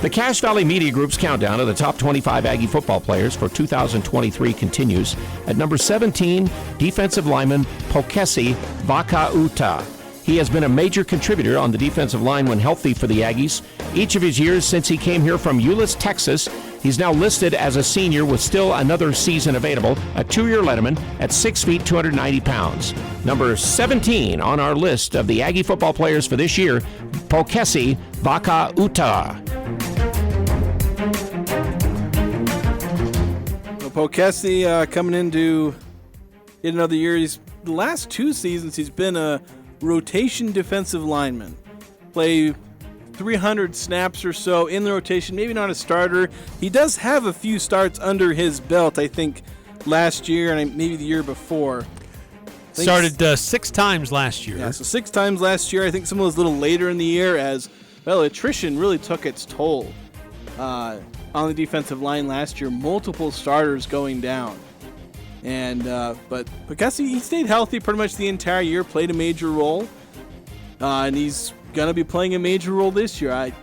The Cache Valley Media Group's countdown of the top 25 Aggie football players for 2023 continues. At number 17, defensive lineman Poukesi Vakauta. He has been a major contributor on the defensive line when healthy for the Aggies. Each of his years since he came here from Euless, Texas, he's now listed as a senior with still another season available, a 2-year letterman at 6 feet, 290 pounds. Number 17 on our list of the Aggie football players for this year, Poukesi Vakauta. Poukesi coming into yet another year. The last 2 seasons he's been a rotation defensive lineman. Play 300 snaps or so in the rotation, maybe not a starter. He does have a few starts under his belt, I think, last year and maybe the year before. Started 6 times last year. Yeah, so 6 times last year. I think some of those a little later in the year as, well, attrition really took its toll on the defensive line last year. Multiple starters going down. And but Poukesi, he stayed healthy pretty much the entire year, played a major role. And he's going to be playing a major role this year.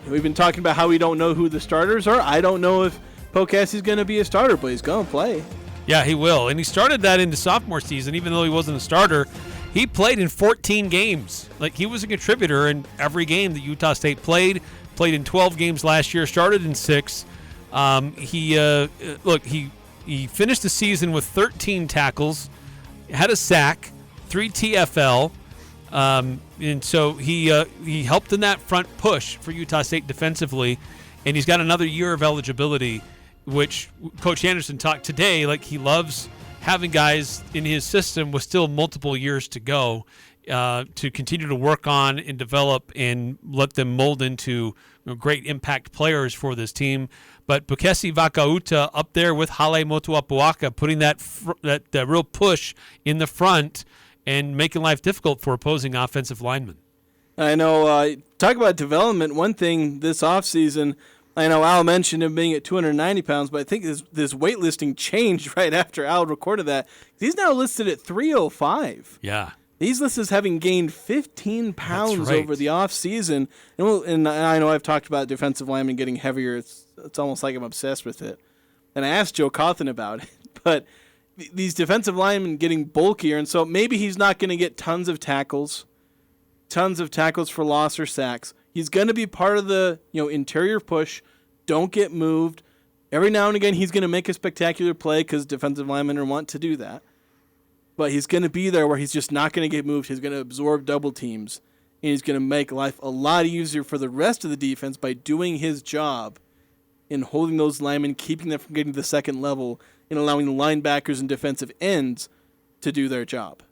We've been talking about how we don't know who the starters are. I don't know if Poukesi's going to be a starter, but he's going to play. Yeah, he will. And he started that into sophomore season, even though he wasn't a starter. He played in 14 games. Like, he was a contributor in every game that Utah State played. Played in 12 games last year, started in 6. He finished the season with 13 tackles, had a sack, 3 TFL. And so he helped in that front push for Utah State defensively, and he's got another year of eligibility, which Coach Anderson talked today. Like, he loves having guys in his system with still multiple years to go to continue to work on and develop and let them mold into great impact players for this team. But Poukesi Vakauta up there with Hale Motuapuaka, putting that real push in the front and making life difficult for opposing offensive linemen. I know, talk about development. One thing this offseason, I know Al mentioned him being at 290 pounds, but I think this weightlifting changed right after Al recorded that. He's now listed at 305. Yeah. He's listed as having gained 15 pounds over the offseason. And I know I've talked about defensive linemen getting heavier. It's almost like I'm obsessed with it. And I asked Joe Cawthon about it. But these defensive linemen getting bulkier, and so maybe he's not going to get tons of tackles for loss or sacks. He's going to be part of the interior push. Don't get moved. Every now and again, he's going to make a spectacular play because defensive linemen want to do that. But he's going to be there where he's just not going to get moved. He's going to absorb double teams, and he's going to make life a lot easier for the rest of the defense by doing his job in holding those linemen, keeping them from getting to the second level, and allowing the linebackers and defensive ends to do their job.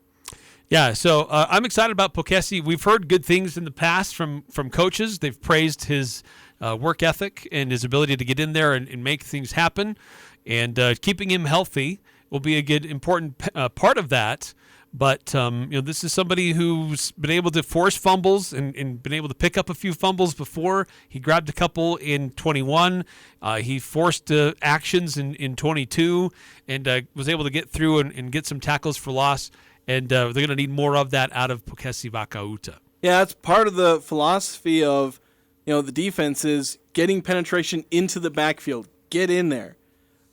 Yeah, so I'm excited about Poukesi. We've heard good things in the past from coaches. They've praised his work ethic and his ability to get in there and make things happen. And keeping him healthy will be a good, important part of that. But this is somebody who's been able to force fumbles and been able to pick up a few fumbles before. He grabbed a couple in 21. He forced actions in 22 and was able to get through and get some tackles for loss. And they're going to need more of that out of Poukesi Vakauta. Yeah, that's part of the philosophy of the defense is getting penetration into the backfield. Get in there.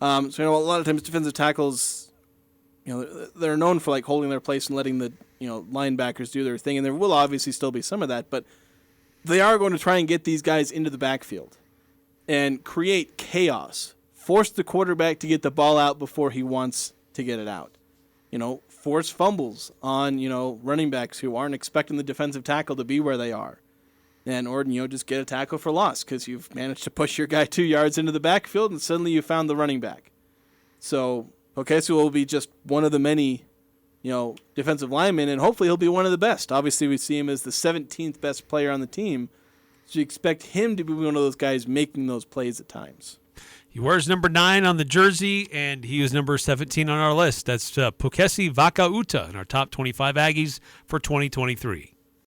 So a lot of times defensive tackles, they're known for like holding their place and letting the linebackers do their thing, and there will obviously still be some of that, but they are going to try and get these guys into the backfield and create chaos. Force the quarterback to get the ball out before he wants to get it out. Force fumbles on running backs who aren't expecting the defensive tackle to be where they are, or just get a tackle for loss because you've managed to push your guy 2 yards into the backfield and suddenly you found the running back. So Poukesi will be just one of the many, defensive linemen, and hopefully he'll be one of the best. Obviously, we see him as the 17th best player on the team, so you expect him to be one of those guys making those plays at times. He wears number 9 on the jersey, and he is number 17 on our list. That's Poukesi Vakauta in our top 25 Aggies for 2023.